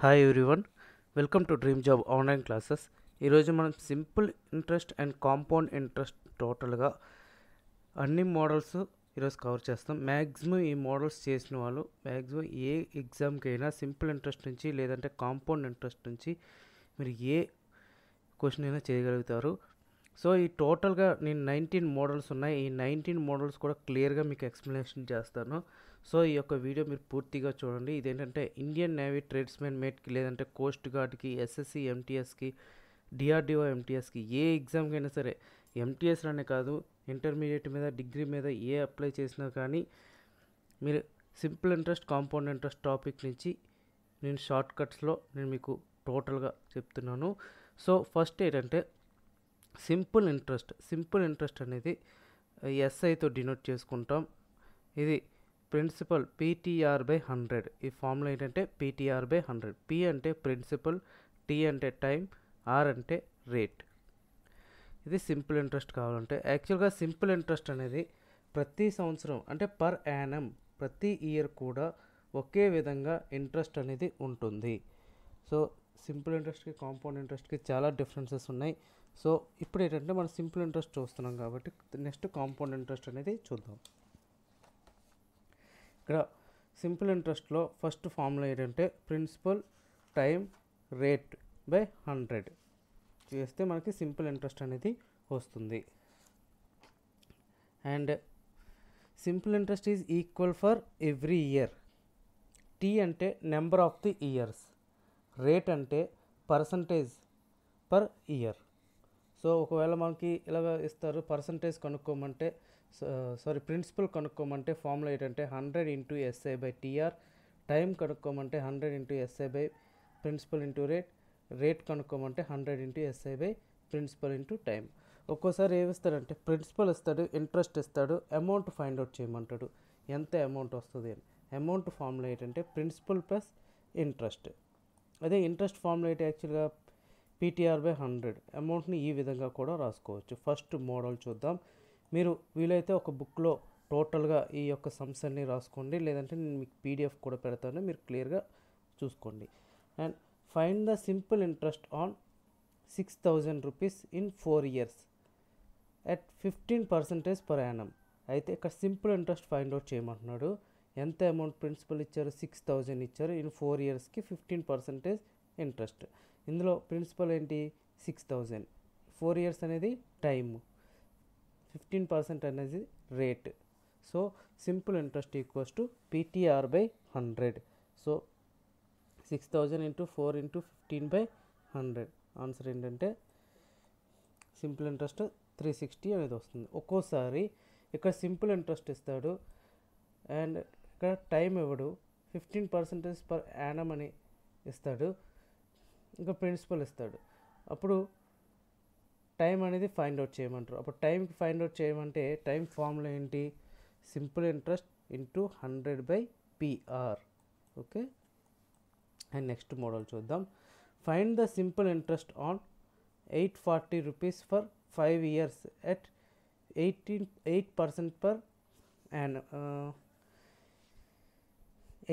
Hi everyone, welcome to dream job online classes. ఈరోజు మనం simple interest and compound interest టోటల్గా అన్ని models ఈరోజు కవర్ చేస్తాం. మ్యాక్సిమం ఈ మోడల్స్ చేసిన వాళ్ళు మ్యాక్సిమం ఏ ఎగ్జామ్కి అయినా సింపుల్ ఇంట్రెస్ట్ నుంచి లేదంటే కాంపౌండ్ ఇంట్రెస్ట్ నుంచి మీరు ఏ క్వశ్చన్ అయినా చేయగలుగుతారు. సో ఈ టోటల్గా నేను 19 మోడల్స్ ఉన్నాయి. ఈ 19 మోడల్స్ కూడా క్లియర్గా మీకు ఎక్స్ప్లెనేషన్ చేస్తాను. సో ఈ యొక్క వీడియో మీరు పూర్తిగా చూడండి. ఇదేంటంటే ఇండియన్ నేవీ ట్రేడ్స్మెన్ మేట్కి లేదంటే కోస్ట్ గార్డ్కి, ఎస్ఎస్సి ఎంటీఎస్కి, డిఆర్డిఓ ఎంటీఎస్కి, ఏ ఎగ్జామ్కి అయినా సరే, ఎంటీఎస్లోనే కాదు ఇంటర్మీడియట్ మీద, డిగ్రీ మీద ఏ అప్లై చేసినా కానీ మీరు simple interest, compound interest topic నుంచి నేను షార్ట్ కట్స్లో నేను మీకు టోటల్గా చెప్తున్నాను. సో ఫస్ట్ ఏంటంటే సింపుల్ ఇంట్రెస్ట్ అనేది ఎస్ఐతో డినోట్ చేసుకుంటాం. ఇది ప్రిన్సిపల్ PTR/100. ఈ ఫార్ములా ఏంటంటే PTR/100. P అంటే ప్రిన్సిపల్, T అంటే టైం, R అంటే రేట్. ఇది సింపుల్ ఇంట్రెస్ట్ కావాలంటే యాక్చువల్గా సింపుల్ ఇంట్రెస్ట్ అనేది ప్రతి సంవత్సరం అంటే పర్ యానం ప్రతి ఇయర్ కూడా ఒకే విధంగా ఇంట్రెస్ట్ అనేది ఉంటుంది. సో సింపుల్ ఇంట్రెస్ట్కి, కాంపౌండ్ ఇంట్రెస్ట్కి చాలా డిఫరెన్సెస్ ఉన్నాయి. సో ఇప్పుడు ఏంటంటే మనం సింపుల్ ఇంట్రెస్ట్ చూస్తున్నాం కాబట్టి నెక్స్ట్ కాంపౌండ్ ఇంట్రెస్ట్ అనేది చూద్దాం. ఇక్కడ సింపుల్ ఇంట్రెస్ట్లో ఫస్ట్ ఫార్ములా ఏంటంటే ప్రిన్సిపల్ టైం రేట్ బై 100 చేస్తే మనకి సింపుల్ ఇంట్రెస్ట్ అనేది వస్తుంది. And simple interest is equal for every year. T అంటే number of the years, rate అంటే పర్సంటేజ్ పర్ ఇయర్. సో ఒకవేళ మనకి ఇలాగ ఇస్తారు పర్సంటేజ్ కనుక్కోమంటే, ప్రిన్సిపల్ కనుక్కోమంటే ఫార్ములా ఏంటంటే 100 × SI/TR, టైం కనుక్కోమంటే 100 × SI/ ప్రిన్సిపల్ ఇంటూ రేట్ కనుక్కోమంటే 100 × SI/ప్రిన్సిపల్ ఇంటూ టైం. ఒక్కోసారి ఏమిస్తాడంటే ప్రిన్సిపల్ ఇస్తాడు, ఇంట్రెస్ట్ ఇస్తాడు, అమౌంట్ ఫైండ్ అవుట్ చేయమంటాడు, ఎంత అమౌంట్ వస్తుంది అని. అమౌంట్ ఫార్ములా ఏంటంటే ప్రిన్సిపల్ ప్లస్ ఇంట్రెస్ట్. అదే ఇంట్రెస్ట్ ఫార్ములా ఏంటి యాక్చువల్గా PTR/100. అమౌంట్ని ఈ విధంగా కూడా రాసుకోవచ్చు. ఫస్ట్ మోడల్ చూద్దాం. మీరు వీలైతే ఒక బుక్లో టోటల్గా ఈ యొక్క సమ్స్ అన్ని రాసుకోండి, లేదంటే నేను మీకు PDF కూడా పెడతాను, మీరు క్లియర్గా చూసుకోండి. And find the simple interest on 6,000 rupees in 4 years at 15% per annum. అయితే ఇక్కడ సింపుల్ ఇంట్రెస్ట్ ఫైండ్ అవుట్ చేయమంటున్నాడు. ఎంత అమౌంట్ ప్రిన్సిపల్ ఇచ్చారు? 6,000 ఇచ్చారు. In 4 yearsకి 15% interest. ఇందులో ప్రిన్సిపల్ ఏంటి? 6,000. 4 years అనేది టైమ్, 15% అనేది rate. So simple interest equals to PTR/100. So 6,000 × 4 × 15/100. Answer ఏంటంటే సింపుల్ ఇంట్రెస్ట్ 360 అనేది వస్తుంది. ఒక్కోసారి ఇక్కడ సింపుల్ ఇంట్రెస్ట్ ఇస్తాడు అండ్ ఇక్కడ టైం ఇవ్వడు, 15% per annum అని ఇస్తాడు, ఇంకా ప్రిన్సిపల్ ఇస్తాడు. అప్పుడు టైం అనేది ఫైండ్ అవుట్ చేయమంటారు. అప్పుడు టైంకి ఫైండ్ అవుట్ చేయమంటే టైం ఫార్ములా ఏంటి? Simple interest into 100/PR. Okay. And next model చూద్దాం. Find the simple interest on 840 rupees for 5 years at 8% per annum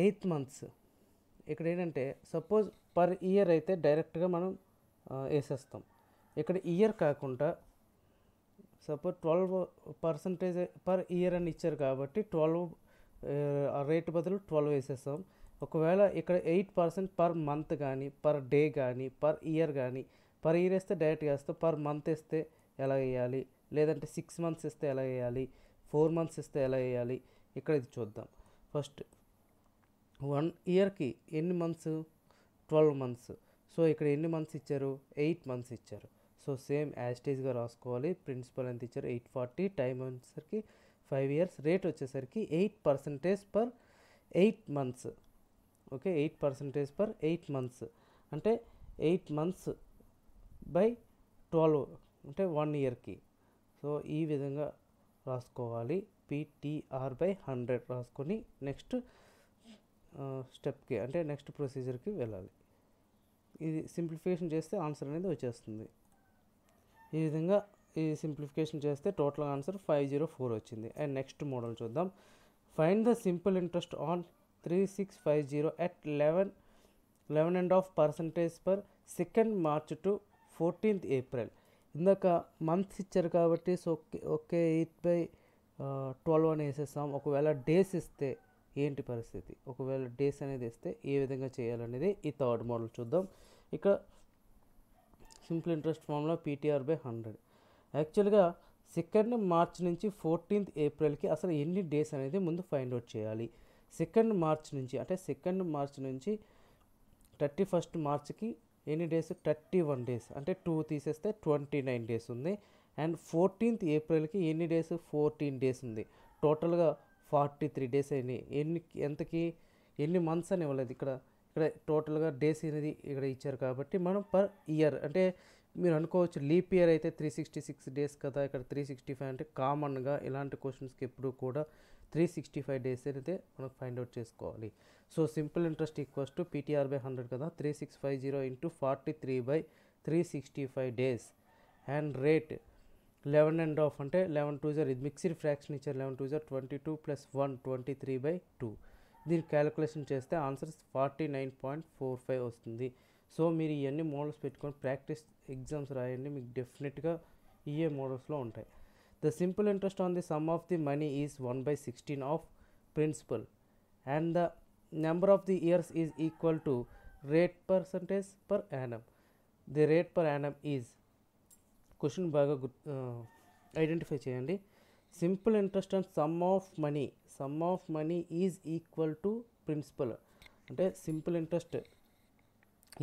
8 months. ఇక్కడ ఏంటంటే సపోజ్ పర్ ఇయర్ అయితే డైరెక్ట్గా మనం వేసేస్తాం. ఇక్కడ ఇయర్ కాకుండా సపోజ్ 12% పర్ ఇయర్ అని ఇచ్చారు కాబట్టి 12 రేట్ బదులు 12 వేసేస్తాం. ఒకవేళ ఇక్కడ 8% పర్ మంత్ కానీ, పర్ డే కానీ, పర్ ఇయర్ కానీ, పర్ ఇయర్ వేస్తే డైరెక్ట్గా వేస్తాం, పర్ మంత్ ఇస్తే ఎలా వేయాలి, లేదంటే 6 months ఇస్తే ఎలా వేయాలి, 4 months ఇస్తే ఎలా వేయాలి, ఇక్కడ ఇది చూద్దాం. ఫస్ట్ 1 yearకి ఎన్ని మంత్స్? 12 months. సో ఇక్కడ ఎన్ని మంత్స్ ఇచ్చారు? 8 months ఇచ్చారు. సో సేమ్ యాస్టేజ్గా రాసుకోవాలి. ప్రిన్సిపల్ ఎంత ఇచ్చారు? 840. టైం వచ్చేసరికి 5 years. రేట్ వచ్చేసరికి 8% per 8 months. Okay, 8% per 8 months అంటే 8 months by 12 అంటే 1 yearకి. సో ఈ విధంగా రాసుకోవాలి. PTR/100 రాసుకొని నెక్స్ట్ స్టెప్కి అంటే నెక్స్ట్ ప్రొసీజర్కి వెళ్ళాలి. ఇది సింప్లిఫికేషన్ చేస్తే ఆన్సర్ అనేది వచ్చేస్తుంది. ఈ విధంగా ఈ సింప్లిఫికేషన్ చేస్తే టోటల్ ఆన్సర్ 504 వచ్చింది. అండ్ నెక్స్ట్ మోడల్ చూద్దాం. Find the simple interest on 3650 at 11 11.5% per 2nd March to 14th April. ఇందాక మంత్స్ ఇచ్చారు కాబట్టి సో ఓకే 8/12 అని వేసేస్తాం. ఒకవేళ డేస్ ఇస్తే ఏంటి పరిస్థితి, ఒకవేళ డేస్ అనేది ఇస్తే ఏ విధంగా చేయాలనేది ఈ థర్డ్ మోడల్ చూద్దాం. ఇక్కడ సింపుల్ ఇంట్రెస్ట్ ఫార్ములా PTR/100. యాక్చువల్గా 2nd March నుంచి 14th Aprilకి అసలు ఎన్ని డేస్ అనేది ముందు ఫైండ్ అవుట్ చేయాలి. 2nd March నుంచి అంటే 2nd March నుంచి 31st Marchకి ఎన్ని డేస్, 31 డేస్, అంటే 2 తీసేస్తే 29 డేస్ ఉంది. అండ్ 14th Aprilకి ఎన్ని డేస్, 14 డేస్ ఉంది. టోటల్గా 43 డేస్ అయినాయి. ఎన్ని మంత్స్ అని ఇవ్వలేదు ఇక్కడ టోటల్గా డేస్ అనేది ఇక్కడ ఇచ్చారు కాబట్టి మనం పర్ ఇయర్ అంటే మీరు అనుకోవచ్చు లీప్ ఇయర్ అయితే 366 డేస్ కదా, ఇక్కడ 365 అంటే కామన్గా ఇలాంటి క్వశ్చన్స్కి ఎప్పుడు కూడా 365 డేస్ అయితే మనం ఫైండ్ అవుట్ చేసుకోవాలి. So simple interest equals to PTR/100 కదా, 3650 ఇంటూ 43/365 డేస్. అండ్ రేట్ 11.5 అంటే 11 2 ఇది మిక్స్డ్ ఫ్రాక్షన్ ఇచ్చారు. 11 2 22 + 1 23/2. దీన్ని క్యాలిక్యులేషన్ చేస్తే ఆన్సర్ 49.45 వస్తుంది. సో మీరు ఇవన్నీ మోడల్స్ పెట్టుకొని ప్రాక్టీస్ ఎగ్జామ్స్ రాయండి, మీకు డెఫినెట్గా ఇయే మోడల్స్లో ఉంటాయి. The simple interest on the sum of the money is 1/16 of principal and the number of the years is equal to rate percentage per annum. The rate per annum is, question బాగా identify చేయండి. Simple interest on sum of money is equal to principal అంటే simple interest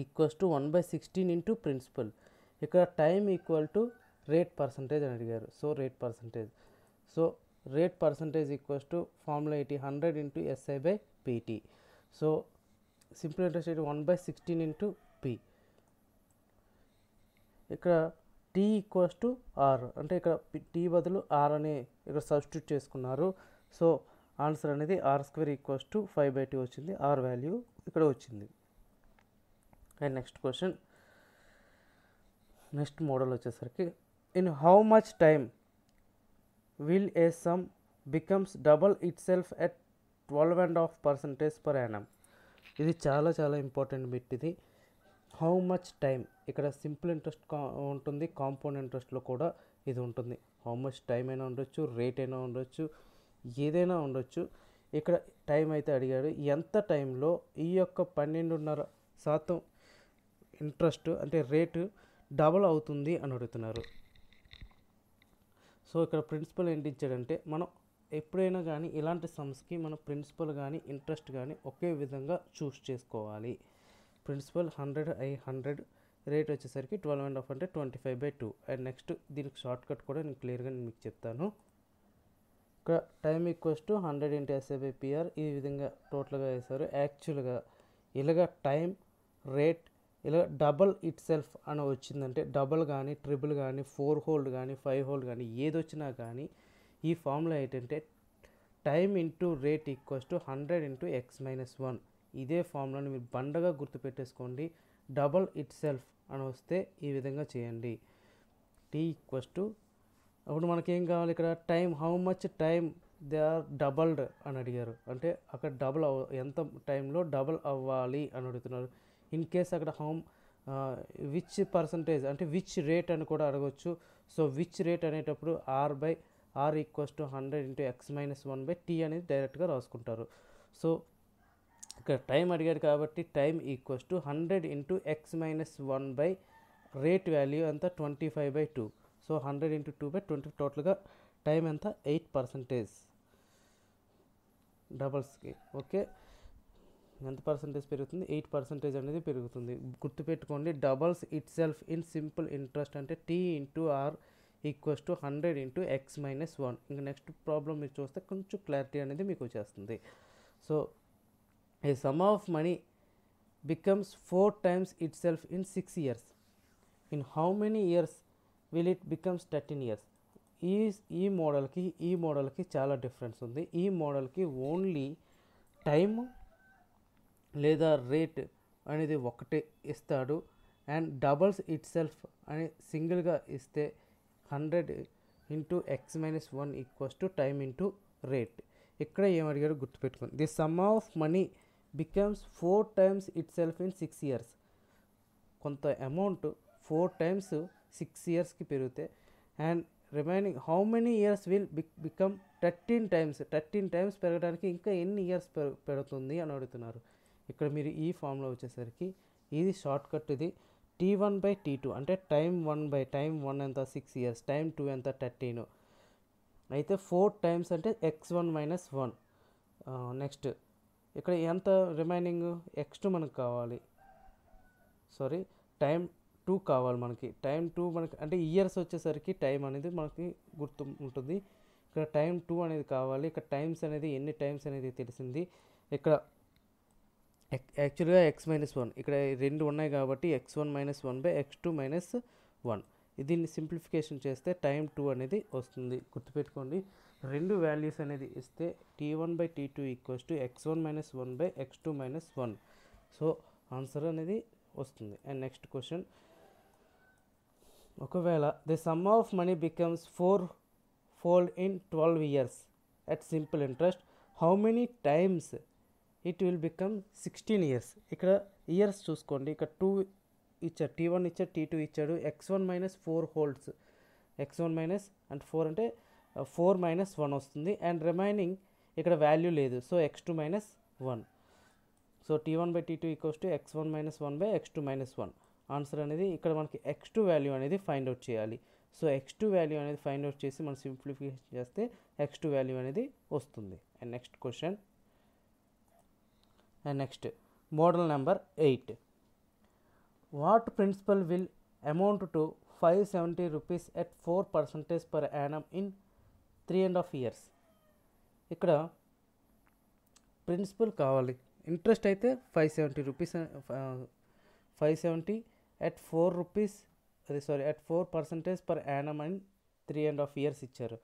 equals to 1/16 into principal. ఇక్కడ time equal to rate percentage అని అడిగారు. So rate percentage equals to formula 100 into SI/PT. So simple interest 1/16 into P. ఇక్కడ T equals to R అంటే ఇక్కడ T బదులు R అని ఇక్కడ సబ్స్టిట్యూట్ చేసుకున్నారు. సో ఆన్సర్ అనేది R² ఈక్వల్స్ టు 5/2 వచ్చింది. R వాల్యూ ఇక్కడ వచ్చింది. అండ్ నెక్స్ట్ మోడల్ వచ్చేసరికి in how much time will a some becomes double it self at 12.5% per annum. ఇది చాలా ఇంపార్టెంట్ బిట్. ఇది హౌ మచ్ టైం, ఇక్కడ సింపుల్ ఇంట్రెస్ట్ ఉంటుంది, కాంపౌండ్ ఇంట్రెస్ట్లో కూడా ఇది ఉంటుంది. హౌ మచ్ టైం అయినా ఉండొచ్చు, రేట్ అయినా ఉండొచ్చు, ఏదైనా ఉండొచ్చు. ఇక్కడ టైం అయితే అడిగాడు, ఎంత టైంలో ఈ యొక్క 12.5% ఇంట్రెస్ట్ అంటే రేటు డబల్ అవుతుంది అని అడుగుతున్నారు. సో ఇక్కడ ప్రిన్సిపల్ ఏంటి ఇచ్చాడంటే మనం ఎప్పుడైనా కానీ ఇలాంటి సమ్స్కి మన ప్రిన్సిపల్ కానీ ఇంట్రెస్ట్ కానీ ఒకే విధంగా చూస్ చేసుకోవాలి. ప్రిన్సిపల్ 100 రేట్ వచ్చేసరికి 12.5 అంటే 25/2. అండ్ నెక్స్ట్ దీనికి షార్ట్ కట్ కూడా నేను క్లియర్గా మీకు చెప్తాను. ఇక్కడ time equals to 100 into SI/PR ఈ విధంగా టోటల్గా వేశారు. యాక్చువల్గా ఇలాగ టైం రేట్ ఇలా డబల్ ఇట్ సెల్ఫ్ అని వచ్చిందంటే డబల్ కానీ ట్రిపుల్ కానీ 4 హోల్డ్ కానీ 5 హోల్డ్ కానీ ఏది వచ్చినా కానీ ఈ ఫార్ములా ఏంటంటే time into rate equals to 100 into X-1. ఇదే ఫార్ములాని మీరు బండగా గుర్తుపెట్టేసుకోండి. డబల్ ఇట్ సెల్ఫ్ అని వస్తే ఈ విధంగా చేయండి. T ఈక్వల్స్ టు అప్పుడు మనకేం కావాలి, ఇక్కడ time how much time they are doubled అని అడిగారు. అంటే అక్కడ ఎంత టైంలో డబల్ అవ్వాలి అని అడుగుతున్నారు. ఇన్ కేస్ అక్కడ విచ్ పర్సంటేజ్ అంటే విచ్ రేట్ అని కూడా అడగవచ్చు. సో విచ్ రేట్ అనేటప్పుడు R equals to 100 into X-1/T అనేది డైరెక్ట్గా రాసుకుంటారు. సో ఇక్కడ టైం అడిగాడు కాబట్టి time equals to 100 into X-1 rate value ఎంత 25/2. సో 100 ఇంటూ 2/20 టోటల్గా టైం ఎంత 8% డబల్స్కి. ఓకే, ఎంత పర్సంటేజ్ పెరుగుతుంది, 8% అనేది పెరుగుతుంది. గుర్తుపెట్టుకోండి, doubles itself in simple interest అంటే T into R equals to 100 into X-1. ఇంకా నెక్స్ట్ ప్రాబ్లం మీరు చూస్తే కొంచెం క్లారిటీ అనేది మీకు వచ్చేస్తుంది. So A some of money becomes 4 times it self in 6 years. In how many years will it becomes 13 years. ఈ మోడల్కి చాలా డిఫరెన్స్ ఉంది. ఈ మోడల్కి ఓన్లీ టైము లేదా రేట్ అనేది ఒకటే ఇస్తాడు. అండ్ డబల్స్ ఇట్ సెల్ఫ్ అని సింగిల్గా ఇస్తే 100 into X-1 equals to time into rate. ఇక్కడ ఏమడిగాడు గుర్తుపెట్టుకోండి. The sum of money becomes 4 times it self in 6 years. కొంత అమౌంట్ 4 times 6 yearsకి పెరిగితే and remaining how many years will become 13 times పెరగడానికి ఇంకా ఎన్ని ఇయర్స్ పెరుగుతుంది అని అడుగుతున్నారు. ఇక్కడ మీరు ఈ ఫామ్లో వచ్చేసరికి ఇది షార్ట్ కట్, ఇది T1/T2 అంటే టైం 1 ఎంత 6 years, టైం 2 ఎంత 13, అయితే 4 times అంటే x1 - 1. నెక్స్ట్ ఇక్కడ ఎంత రిమైనింగ్ x2 మనకు కావాలి, సారీ టైం 2 కావాలి మనకి. టైం 2 మనకి అంటే ఇయర్స్ వచ్చేసరికి టైం అనేది మనకి గుర్తు ఉంటుంది. ఇక్కడ టైం 2 అనేది కావాలి. ఇక్కడ టైమ్స్ అనేది ఎన్ని టైమ్స్ అనేది తెలిసింది. ఇక్కడ యాక్చువల్గా x-1 ఇక్కడ 2 ఉన్నాయి కాబట్టి x1 - 1/x2 - 1. దీన్ని సింప్లిఫికేషన్ చేస్తే టైం 2 అనేది వస్తుంది. గుర్తుపెట్టుకోండి, 2 వాల్యూస్ అనేది ఇస్తే T1/T2 = x1 - 1/x2 - 1. So answer అనేది వస్తుంది. అండ్ నెక్స్ట్ క్వశ్చన్, ఒకవేళ the sum of money becomes 4-fold in 12 years at simple interest, how many times it will become 16 years. ఇక్కడ ఇయర్స్ చూసుకోండి, ఇక్కడ 2 ఇచ్చాడు, T1 ఇచ్చాడు, T2 ఇచ్చాడు, x1 - 4 holds, x1 - అంటే 4 అంటే 4 - 1 వస్తుంది. అండ్ రిమైనింగ్ ఇక్కడ వాల్యూ లేదు, so x2 - 1. So T1/T2 = x1 - 1/x2 - 1. Answer అనేది ఇక్కడ మనకి x2 వాల్యూ అనేది ఫైండ్ అవుట్ చేయాలి. సో x2 వాల్యూ అనేది ఫైండ్ అవుట్ చేసి మనం సింప్లిఫికేషన్ చేస్తే x2 వాల్యూ అనేది వస్తుంది. And next question, and next model number 8. What principal will amount to 570 rupees at 4% per annum in 3.5 years? ఇక్కడ ప్రిన్సిపల్ కావాలి, ఇంట్రెస్ట్ అయితే 570 rupees, 570 at 4 rupees at 4% per annum in 3.5 years ఇచ్చారు.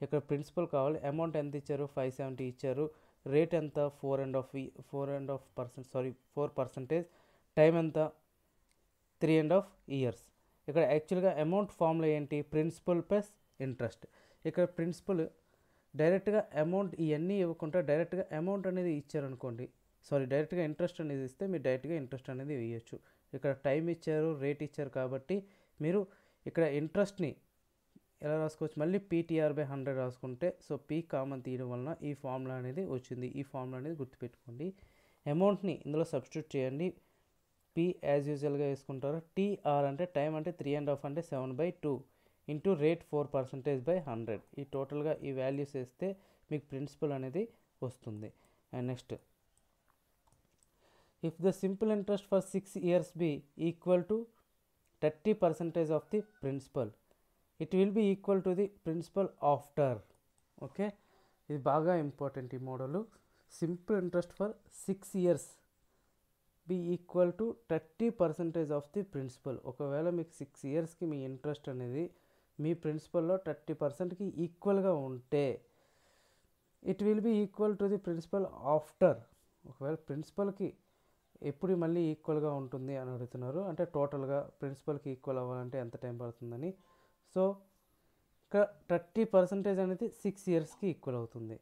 ఇక్కడ principal కావాలి, amount ఎంత ఇచ్చారు, 570 ఇచ్చారు, రేట్ ఎంత 4%, టైం ఎంత 3.5 years. ఇక్కడ యాక్చువల్గా అమౌంట్ ఫార్ములా ఏంటి, ప్రిన్సిపల్ ప్లస్ ఇంట్రెస్ట్. ఇక్కడ ప్రిన్సిపల్ డైరెక్ట్గా అమౌంట్ ఇవన్నీ ఇవ్వకుండా డైరెక్ట్గా అమౌంట్ అనేది ఇచ్చారనుకోండి, డైరెక్ట్గా ఇంట్రెస్ట్ అనేది ఇస్తే మీరు డైరెక్ట్గా ఇంట్రెస్ట్ అనేది వేయచ్చు. ఇక్కడ టైం ఇచ్చారు, రేట్ ఇచ్చారు కాబట్టి మీరు ఇక్కడ ఇంట్రెస్ట్ని ఎలా రాసుకోవచ్చు, మళ్ళీ PTR/100 రాసుకుంటే, సో P కామన్ తీయడం వలన ఈ ఫార్ములా అనేది వచ్చింది. ఈ ఫార్ములా అనేది గుర్తుపెట్టుకోండి. అమౌంట్ని ఇందులో సబ్స్టిట్యూట్ చేయండి, P యాజ్ యూజువల్గా వేసుకుంటారు. TR అంటే టైం అంటే 3.5 అంటే 7/2 ఇంటూ రేట్ 4%/100. ఈ టోటల్గా ఈ వాల్యూస్ వేస్తే మీకు ప్రిన్సిపల్ అనేది వస్తుంది. And next, if the simple interest for 6 years be equal to 30% of the principal, it will be equal to the principal after. Okay, ఇది బాగా ఇంపార్టెంట్ ఈ model. Simple interest for 6 years be equal to 30% of the principal. ఒకవేళ మీకు 6 yearsకి మీ interest అనేది మీ ప్రిన్సిపల్లో 30%కి ఈక్వల్గా ఉంటే it will be equal to the principal after. ఒకవేళ ప్రిన్సిపల్కి ఎప్పుడు మళ్ళీ ఈక్వల్గా ఉంటుంది అని అడుగుతున్నారు, అంటే టోటల్గా ప్రిన్సిపల్కి ఈక్వల్ అవ్వాలంటే ఎంత టైం పడుతుందని. సో ఇక్కడ 30% అనేది 6 yearsకి ఈక్వల్ అవుతుంది.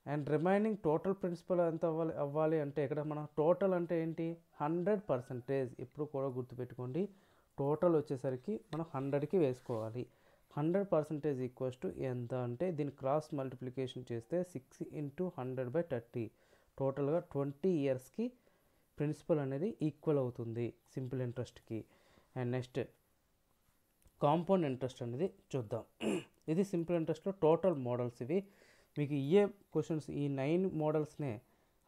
అండ్ రిమైనింగ్ టోటల్ ప్రిన్సిపల్ ఎంత అవ్వాలి అంటే ఇక్కడ మనం టోటల్ అంటే ఏంటి 100%. ఎప్పుడు కూడా గుర్తుపెట్టుకోండి, టోటల్ వచ్చేసరికి మనం 100కి వేసుకోవాలి. 100% ఈక్వల్స్ టు ఎంత అంటే దీన్ని క్రాస్ మల్టిప్లికేషన్ చేస్తే 6 × 100/30, టోటల్గా 20 yearsకి ప్రిన్సిపల్ అనేది ఈక్వల్ అవుతుంది సింపుల్ ఇంట్రెస్ట్కి. అండ్ నెక్స్ట్ కాంపౌండ్ ఇంట్రెస్ట్ అనేది చూద్దాం. ఇది సింపుల్ ఇంట్రెస్ట్లో టోటల్ మోడల్స్. ఇవి మీకు ఇయే క్వశ్చన్స్, ఈ 9 మోడల్స్నే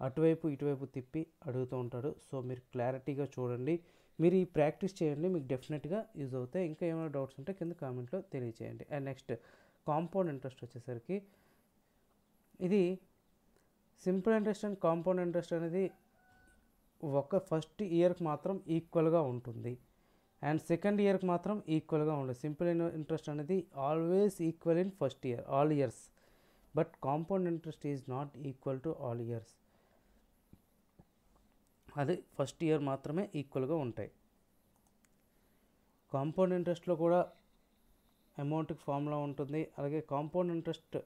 అటువైపు ఇటువైపు తిప్పి అడుగుతూ ఉంటాడు. సో మీరు క్లారిటీగా చూడండి, మీరు ఈ ప్రాక్టీస్ చేయండి, మీకు డెఫినెట్గా యూజ్ అవుతాయి. ఇంకా ఏమైనా డౌట్స్ ఉంటే కింద కామెంట్లో తెలియచేయండి. అండ్ నెక్స్ట్ కాంపౌండ్ ఇంట్రెస్ట్ వచ్చేసరికి ఇది simple interest and compound interest అనేది ఒక ఫస్ట్ ఇయర్కి మాత్రం ఈక్వల్గా ఉంటుంది అండ్ సెకండ్ ఇయర్కి మాత్రం ఈక్వల్గా ఉండదు. సింపుల్ ఇంట్రెస్ట్ అనేది always equal in first year all years, but compound interest is not equal to all years. అది ఫస్ట్ ఇయర్ మాత్రమే ఈక్వల్గా ఉంటాయి. కాంపౌండ్ ఇంట్రెస్ట్లో కూడా అమౌంట్కి ఫార్ములా ఉంటుంది. అలాగే కాంపౌండ్ ఇంట్రెస్ట్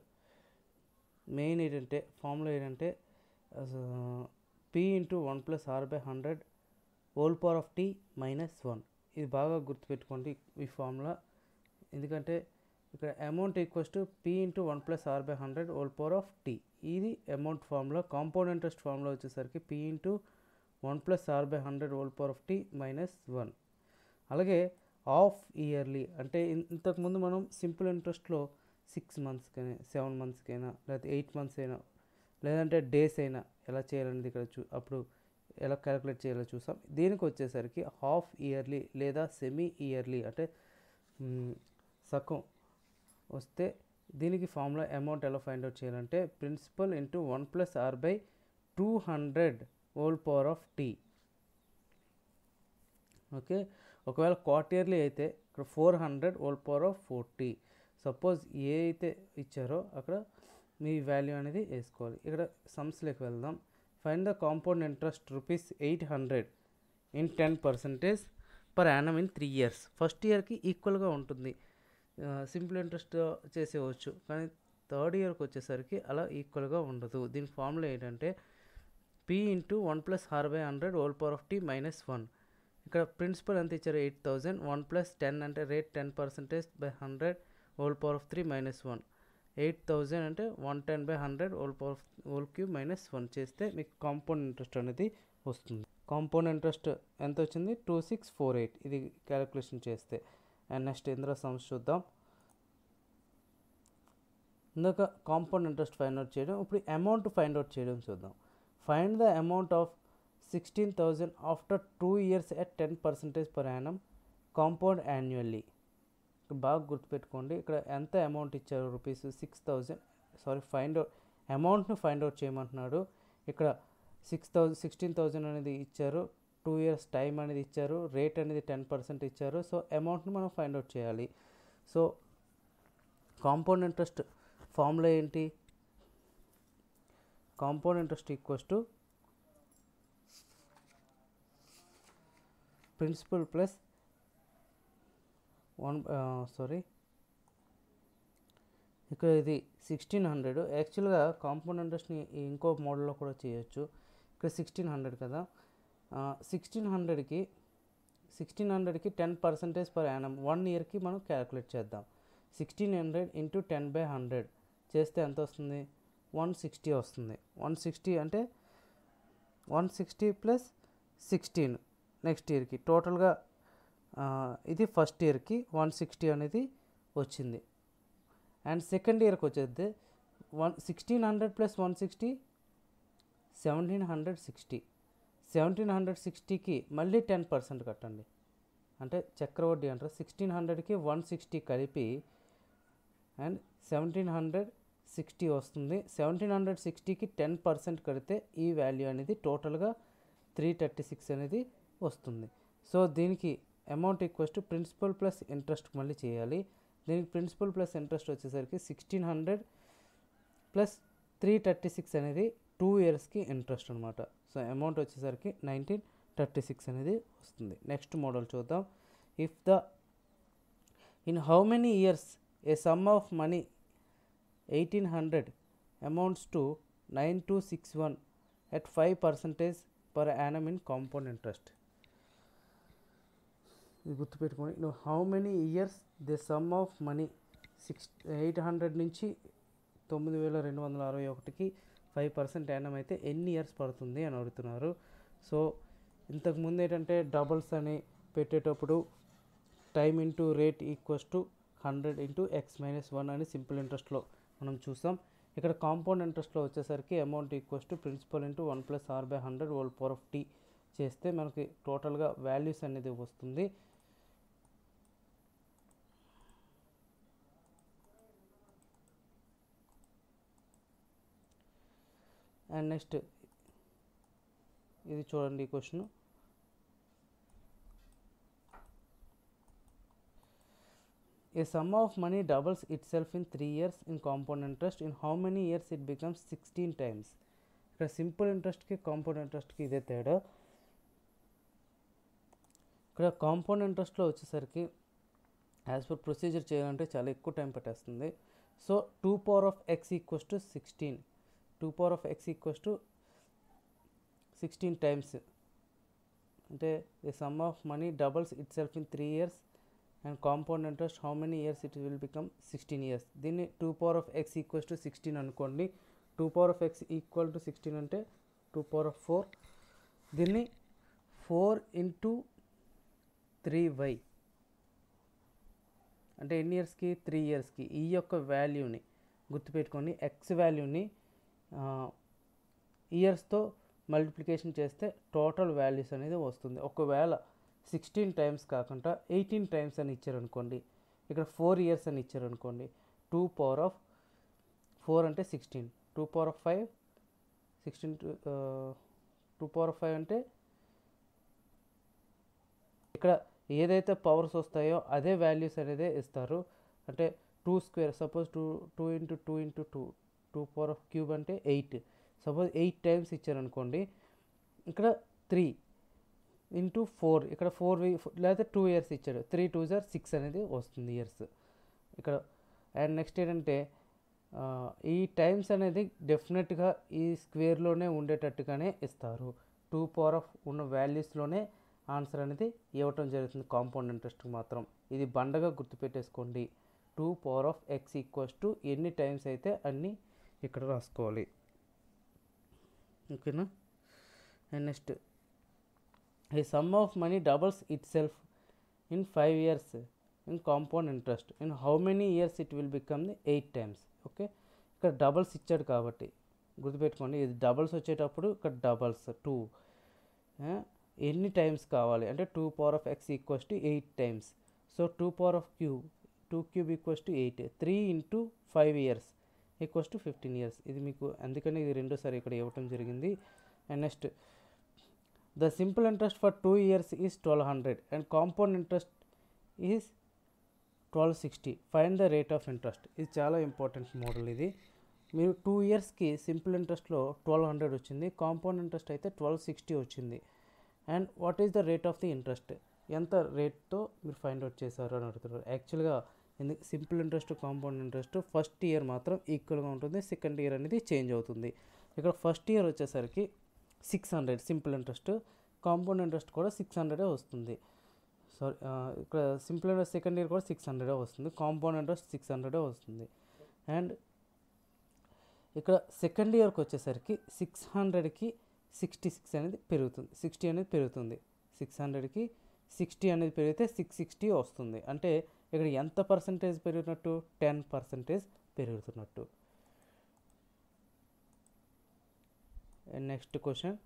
మెయిన్ ఏంటంటే ఫార్ములా ఏంటంటే p into 1 plus R by 100 whole power of T minus 1. ఇది బాగా గుర్తుపెట్టుకోండి ఈ ఫార్ములా, ఎందుకంటే ఇక్కడ amount equals to p into 1 plus R by 100 whole power of T. ఇది amount formula. Compound interest formula వచ్చేసరికి p into 1 plus R by 100 whole power of T minus 1. అలాగే half yearly అంటే ఇంతకుముందు మనం సింపుల్ ఇంట్రెస్ట్లో 6 మంత్స్కైనా 7 మంత్స్కైనా లేకపోతే 8 months అయినా లేదంటే days అయినా ఎలా చేయాలనేది ఇక్కడ అప్పుడు ఎలా క్యాలిక్యులేట్ చేయాలో చూసాం. దీనికి వచ్చేసరికి హాఫ్ ఇయర్లీ లేదా సెమీ ఇయర్లీ అంటే సగం వస్తే దీనికి ఫార్ములా అమౌంట్ ఎలా ఫైండ్ అవుట్ చేయాలంటే principal into 1 plus R by 200 whole power of T. Okay, ఒకవేళ క్వార్టర్లీ అయితే ఇక్కడ 400 హోల్ పవర్ ఆఫ్ 40. సపోజ్ ఏ అయితే ఇచ్చారో అక్కడ మీ వాల్యూ అనేది వేసుకోవాలి. ఇక్కడ సమ్స్లోకి వెళ్దాం. Find the compound interest ₹800 in 10% per annum in 3 years. First ఇయర్కి ఈక్వల్గా ఉంటుంది, సింపుల్ ఇంట్రెస్ట్ చేసేవచ్చు. కానీ థర్డ్ ఇయర్కి వచ్చేసరికి అలా ఈక్వల్గా ఉండదు. దీని ఫార్ములా ఏంటంటే p into 1 plus R by 100 whole power of T minus 1. ఇక్కడ ప్రిన్సిపల్ ఎంత ఇచ్చారు 8000, 1 ప్లస్ 10 అంటే rate 10% by 100 whole power of 3 minus 1. 8000 అంటే 110 by 100 whole power of whole cube minus 1 చేస్తే మీకు కాంపౌండ్ ఇంట్రెస్ట్ అనేది వస్తుంది. కాంపౌండ్ ఇంట్రెస్ట్ ఎంత వచ్చింది 2648 ఇది క్యాలిక్యులేషన్ చేస్తే. అండ్ నెక్స్ట్ ఇందులో సమ్స్ చూద్దాం. ఇందాక కాంపౌండ్ ఇంట్రెస్ట్ ఫైండ్ అవుట్ చేయడం, ఇప్పుడు అమౌంట్ ఫైండ్ అవుట్ చేయడం చూద్దాం. Find the amount of 16,000 after 2 years at 10% per annum compound annually. బాగా గుర్తుపెట్టుకోండి, ఇక్కడ ఎంత అమౌంట్ ఇచ్చారు రూపీస్ 6,000. ఫైండ్ అవుట్ అమౌంట్ను ఫైండ్ అవుట్ చేయమంటున్నాడు. ఇక్కడ 16,000 అనేది ఇచ్చారు, 2 years టైం అనేది ఇచ్చారు, రేట్ అనేది 10% ఇచ్చారు. సో అమౌంట్ని మనం ఫైండ్ అవుట్ చేయాలి. సో కాంపౌండ్ ఇంట్రెస్ట్ ఫార్ములా ఏంటి? Compound interest equals to principal plus ఇక్కడ ఇది 1600. యాక్చువల్గా కాంపౌండ్ ఇంట్రెస్ట్ని ఇంకో మోడల్లో కూడా చేయొచ్చు. ఇక్కడ 1600 కదా, 1600కి 10% పర్ యానం 1 yearకి మనం క్యాలిక్యులేట్ చేద్దాం. 1600 ఇంటూ 10/100 చేస్తే ఎంత వస్తుంది? 160 వస్తుంది. 160 అంటే 160 ప్లస్ 16 నెక్స్ట్ ఇయర్కి టోటల్గా ఇది ఫస్ట్ ఇయర్కి 160 అనేది వచ్చింది. అండ్ సెకండ్ ఇయర్కి వచ్చేది 1600 ప్లస్ 160 1760. 1760కి మళ్ళీ 10% కట్టండి, అంటే చక్రవడ్డీ అంటారు. 1600కి 160 కలిపి అండ్ 1760 వస్తుంది. 1760కి 10% కడితే ఈ వాల్యూ అనేది టోటల్గా 336 అనేది వస్తుంది. సో దీనికి amount equals to principal plus interest మళ్ళీ చేయాలి. దీనికి ప్రిన్సిపల్ ప్లస్ ఇంట్రెస్ట్ వచ్చేసరికి 1600 ప్లస్ 336 అనేది 2 yearsకి ఇంట్రెస్ట్ అనమాట. సో అమౌంట్ వచ్చేసరికి 1936 అనేది వస్తుంది. నెక్స్ట్ మోడల్ చూద్దాం. If the in how many years A some of money 1800 amounts to 9261 at 5% per annum in compound interest. ఇది గుర్తుపెట్టుకోండి. How many years the sum of money 800 నుంచి 9261కి 5% యానం అయితే ఎన్ని ఇయర్స్ పడుతుంది అని అడుగుతున్నారు. సో ఇంతకుముందు ఏంటంటే డబల్స్ అని పెట్టేటప్పుడు time into rate equals to 100 into x-1 అని సింపుల్ ఇంట్రెస్ట్లో మనం చూసాం. ఇక్కడ కాంపౌండ్ ఇంట్రెస్ట్లో వచ్చేసరికి amount equals to principal into 1 plus R by 100 whole power of T చేస్తే మనకి టోటల్గా వాల్యూస్ అనేది వస్తుంది. అండ్ నెక్స్ట్ ఇది చూడండి ఈ question. A sum of money doubles itself in 3 years in compound interest. In how many years it becomes 16 times? ఇక్కడ simple ఇంట్రెస్ట్కి compound ఇంట్రెస్ట్కి ఇదే తేడా. ఇక్కడ కాంపౌండ్ ఇంట్రెస్ట్లో వచ్చేసరికి యాజ్ పర్ ప్రొసీజర్ చేయాలంటే చాలా ఎక్కువ టైం పట్టేస్తుంది. So 2 power of x equals to 16, 2 power of x equals to 16 times అంటే the sum of money doubles itself in 3 years and compound interest how many years it will become 16 years. దీన్ని 2 power of x equals to 16 అనుకోండి. 2 power of x equal to 16 అంటే 2 power of 4. దీన్ని 4 into 3y అంటే ఎన్ని ఇయర్స్కి 3 yearsకి ఈ యొక్క వాల్యూని గుర్తుపెట్టుకొని ఎక్స్ వాల్యూని ఇయర్స్తో మల్టిప్లికేషన్ చేస్తే టోటల్ వాల్యూస్ అనేది వస్తుంది. ఒకవేళ 16 టైమ్స్ కాకుండా 18 టైమ్స్ అని ఇచ్చారనుకోండి, ఇక్కడ 4 years అని ఇచ్చారనుకోండి, 2 power of 4 అంటే 16, 2 power of 5 16 2 power of 5 అంటే ఇక్కడ ఏదైతే పవర్స్ వస్తాయో అదే వాల్యూస్ అనేది ఇస్తారు. అంటే 2 square suppose 2 into 2 into 2 power of cube అంటే 8. సపోజ్ 8 టైమ్స్ ఇచ్చారనుకోండి, ఇక్కడ 3 into 4 ఇక్కడ 4 లేకపోతే 2 years ఇచ్చాడు, 3 2s are 6 అనేది వస్తుంది ఇయర్స్ ఇక్కడ. అండ్ నెక్స్ట్ ఏంటంటే ఈ టైమ్స్ అనేది డెఫినెట్గా ఈ స్క్వేర్లోనే ఉండేటట్టుగానే ఇస్తారు. 2 power of ఉన్న వాల్యూస్లోనే ఆన్సర్ అనేది ఇవ్వటం జరుగుతుంది కాంపౌండ్ ఇంట్రెస్ట్ మాత్రం. ఇది బండగా గుర్తుపెట్టేసుకోండి. 2 power of x equals to ఎన్ని టైమ్స్ అయితే అన్నీ ఇక్కడ రాసుకోవాలి. ఓకేనా. And next A some of money doubles itself in 5 years in compound interest in how many years it will become the 8 times. Okay, ఇక్కడ doubles ఇచ్చాడు కాబట్టి గుర్తుపెట్టుకోండి, ఇది డబల్స్ వచ్చేటప్పుడు ఇక్కడ డబల్స్ 2 ఎన్ని టైమ్స్ కావాలి అంటే 2 power of x equals to 8 times. So 2 power of cube 2 cube equals to 8, 3 into 5 years equals to 15 years. ఇది మీకు అందుకని ఇది రెండోసారి ఇక్కడ ఇవ్వటం జరిగింది. And next the simple interest for 2 years is 1200 and compound interest is 1260. Find the rate of interest. ఇది చాలా ఇంపార్టెంట్ మోడల్. ఇది మీరు 2 yearsకి సింపుల్ ఇంట్రెస్ట్లో 1200 వచ్చింది, కాంపౌండ్ ఇంట్రెస్ట్ అయితే 1260 వచ్చింది. And what is the rate of the interest, ఎంత రేట్తో మీరు ఫైండ్ అవుట్ చేశారు అని అడుగుతున్నారు. యాక్చువల్గా simple interest compound interest first year మాత్రం ఈక్వల్గా ఉంటుంది, సెకండ్ ఇయర్ అనేది చేంజ్ అవుతుంది. ఇక్కడ ఫస్ట్ ఇయర్ వచ్చేసరికి 600 సింపుల్ ఇంట్రెస్ట్, కాంపౌండ్ ఇంట్రెస్ట్ కూడా 600 వస్తుంది. సారీ, ఇక్కడ సింపుల్ ఇంట్రెస్ట్ సెకండ్ ఇయర్ కూడా 600 వస్తుంది, కాంపౌండ్ ఇంట్రెస్ట్ 600 వస్తుంది. అండ్ ఇక్కడ సెకండ్ ఇయర్కి వచ్చేసరికి 600కి 66 అనేది పెరుగుతుంది, 60 అనేది పెరుగుతుంది. 600కి 60 అనేది పెరిగితే 660 వస్తుంది. అంటే ఇక్కడ ఎంత పర్సంటేజ్ పెరుగుతున్నట్టు, 10% పెరుగుతున్నట్టు. నెక్స్ట్ క్వశ్చన్,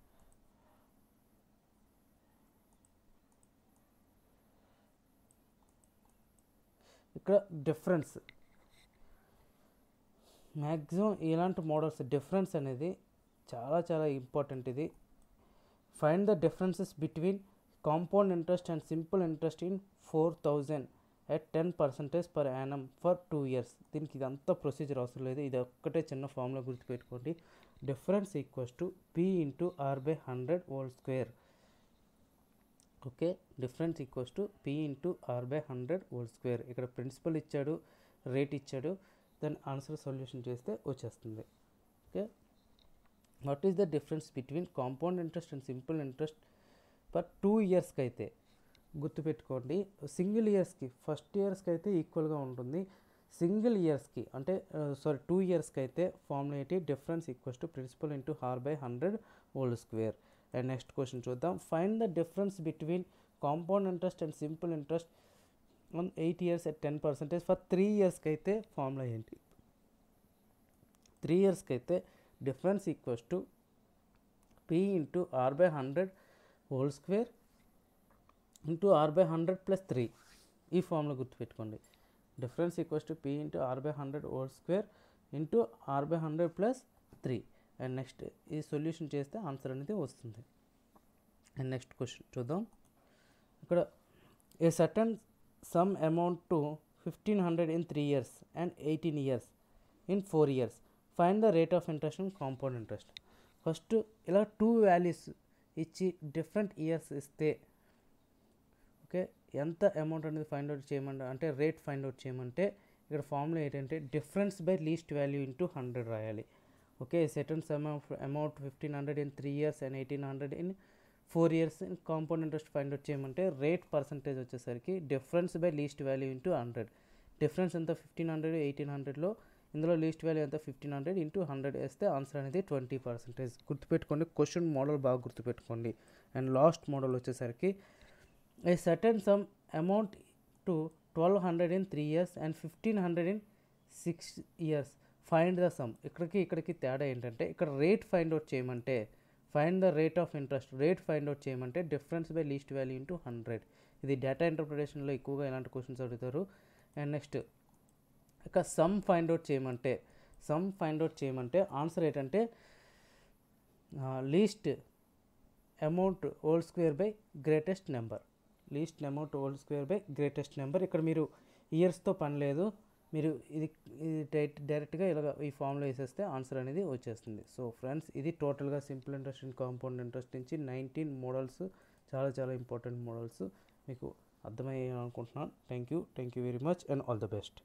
ఇక్కడ డిఫరెన్స్ మ్యాక్సిమం ఇలాంటి మోడల్స్ డిఫరెన్స్ అనేది చాలా చాలా ఇంపార్టెంట్. ఇది find the differences between compound interest and simple interest in 4000 at 10% per annum for 2 years. దీనికి ఇదంతా ప్రొసీజర్ అవసరం లేదు, ఇది ఒక్కటే చిన్న ఫార్ములా గుర్తుపెట్టుకోండి. Difference equals to P into R by 100 whole square. Okay, difference equals to P into R by 100 whole square. ఇక్కడ principal ఇచ్చాడు, రేట్ ఇచ్చాడు, దాని ఆన్సర్ సొల్యూషన్ చేస్తే వచ్చేస్తుంది. Okay, what is the difference between compound interest and simple interest for 2 yearsకి అయితే గుర్తుపెట్టుకోండి. Single ఇయర్స్కి first ఇయర్స్కి అయితే ఈక్వల్గా ఉంటుంది, సింగిల్ ఇయర్స్కి అంటే 2 yearsకి అయితే ఫార్ములా ఏంటి, difference equals to principal into R by 100 whole square. And next question చూద్దాం. Find the difference between compound interest and simple interest on 8 years at 10% for 3 yearsకి అయితే ఫార్ములా ఏంటి. 3 yearsకి అయితే difference equals to P into R by 100 whole square into R by 100 plus 3. ఈ formula గుర్తుపెట్టుకోండి. Difference equals to P into R by 100 whole square into R by 100 plus 3. And next ఈ solution చేస్తే answer అనేది వస్తుంది. And next question చూద్దాం. ఇక్కడ ఏ certain sum amount to 1500 in 3 years and 18 years in 4 years. Find the rate of interest and compound interest. First ఇలా 2 values ఇచ్చి different years ఇస్తే okay, ఎంత అమౌంట్ అనేది ఫైండ్ అవుట్ చేయమంటే అంటే రేట్ ఫైండ్ అవుట్ చేయమంటే ఇక్కడ ఫార్ములా ఏంటంటే difference by least value into 100 రాయాలి. Okay, certain sum of amount 1500 in 3 years and 1800 in 4 years in compound interest find out చేయమంటే రేట్ పర్సంటేజ్ వచ్చేసరికి difference by least value into 100. Difference ఎంత 1500 1800లో, ఇందులో least value ఎంత 1500 into 100 వేస్తే answer అనేది 20%. గుర్తుపెట్టుకోండి, question model బాగా గుర్తుపెట్టుకోండి. అండ్ లాస్ట్ మోడల్ వచ్చేసరికి a certain sum amount to 1200 in 3 years and 1500 in 6 years. Find the sum. ఇక్కడికి తేడా ఏంటంటే ఇక్కడ రేట్ ఫైండ్ అవుట్ చేయమంటే find the rate of interest, rate find out చేయమంటే difference by least value into 100. ఇది data ఇంటర్ప్రిటేషన్లో ఎక్కువగా ఇలాంటి క్వశ్చన్స్ అడుగుతారు. అండ్ నెక్స్ట్ ఇక సమ్ ఫైండ్ అవుట్ చేయమంటే ఆన్సర్ ఏంటంటే least amount whole square by greatest number. Least amount whole square by greatest number. ఇక్కడ మీరు ఇయర్స్తో పని లేదు, మీరు ఇది డైరెక్ట్గా ఇలాగ ఈ ఫామ్లో వేసేస్తే ఆన్సర్ అనేది వచ్చేస్తుంది. సో ఫ్రెండ్స్, ఇది టోటల్గా simple interest and compound interest నుంచి 19 మోడల్స్, చాలా ఇంపార్టెంట్ మోడల్స్ మీకు అర్థమయ్యాయి అనుకుంటున్నాను. Thank you very much and all the best.